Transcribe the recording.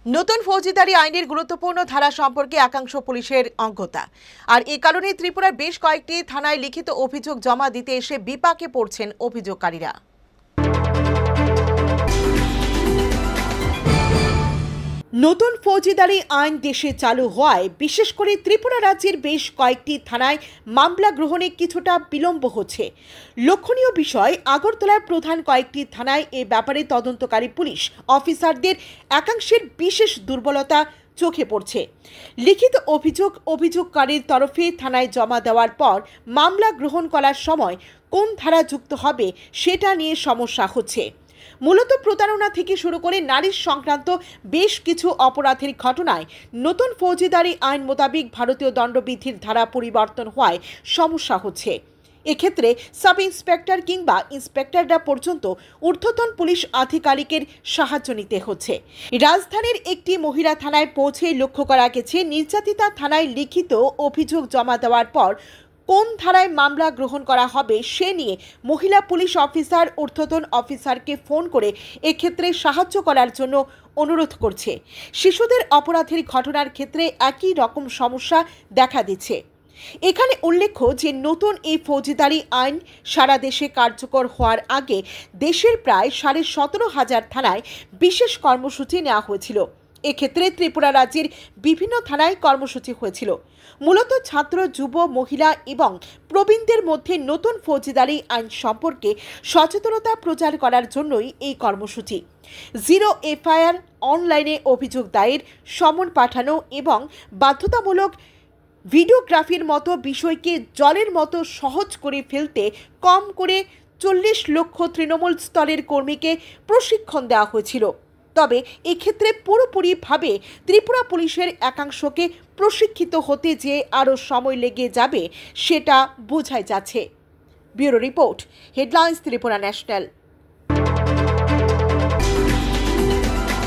নতুন ফৌজদারি আইনের গুরুত্বপূর্ণ ধারা সম্পর্কে একাংশ পুলিশের অজ্ঞতা, আর এ কারণে ত্রিপুরার বেশ কয়েকটি থানায় লিখিত অভিযোগ জমা দিতে এসে বিপাকে পড়ছেন অভিযোগকারীরা। নতুন ফৌজদারি আইন দেশে চালু হওয়ায় বিশেষ করে ত্রিপুরা রাজ্যের বেশ কয়েকটি থানায় মামলা গ্রহণে কিছুটা বিলম্ব হচ্ছে। লক্ষণীয় বিষয়, আগরতলার প্রধান কয়েকটি থানায় এ ব্যাপারে তদন্তকারী পুলিশ অফিসারদের একাংশের বিশেষ দুর্বলতা চোখে পড়ছে। লিখিত অভিযোগকারীর তরফে থানায় জমা দেওয়ার পর মামলা গ্রহণ করার সময় কোন ধারা যুক্ত হবে সেটা নিয়ে সমস্যা হচ্ছে। মূলত প্রতারণা থেকে শুরু করে নারী সংক্রান্ত বেশ কিছু অপরাধের ঘটনায় নতুন ফৌজদারি আইন মোতাবেক ভারতীয় দণ্ডবিধির ধারা পরিবর্তন হওয়ায় সমস্যা হচ্ছে। এক্ষেত্রে সাব ইন্সপেক্টর কিংবা ইন্সপেক্টররা পর্যন্ত ঊর্ধ্বতন পুলিশ আধিকারিকের সাহায্য নিতে হচ্ছে। রাজধানীর একটি মহিলা থানায় পৌঁছে লক্ষ্য করা গেছে, নির্যাতিতা থানায় লিখিত অভিযোগ জমা দেওয়ার পর কোন ধারায় মামলা গ্রহণ করা হবে সে নিয়ে মহিলা পুলিশ অফিসার ঊর্ধ্বতন অফিসারকে ফোন করে এক্ষেত্রে সাহায্য করার জন্য অনুরোধ করছে। শিশুদের অপরাধের ঘটনার ক্ষেত্রে একই রকম সমস্যা দেখা দিচ্ছে। এখানে উল্লেখ্য যে নতুন এই ফৌজদারি আইন সারা দেশে কার্যকর হওয়ার আগে দেশের প্রায় 17,500 থানায় বিশেষ কর্মসূচি নেওয়া হয়েছিল। এক্ষেত্রে ত্রিপুরা রাজ্যের বিভিন্ন থানায় কর্মসূচি হয়েছিল। মূলত ছাত্র, যুব, মহিলা এবং প্রবীণদের মধ্যে নতুন ফৌজদারি আইন সম্পর্কে সচেতনতা প্রচার করার জন্যই এই কর্মসূচি। জিরো এফআইআর, অনলাইনে অভিযোগ দায়ের, সমন পাঠানো এবং বাধ্যতামূলক ভিডিওগ্রাফির মতো বিষয়কে জলের মতো সহজ করে ফেলতে কম করে 40 লক্ষ তৃণমূল স্তরের কর্মীকে প্রশিক্ষণ দেওয়া হয়েছিল। তবে এক্ষেত্রে পুরোপুরিভাবে ত্রিপুরা পুলিশের একাংশকে প্রশিক্ষিত হতে যে আরও সময় লেগে যাবে সেটা বোঝাই যাচ্ছে। Bureau report, headlines, Tripura national.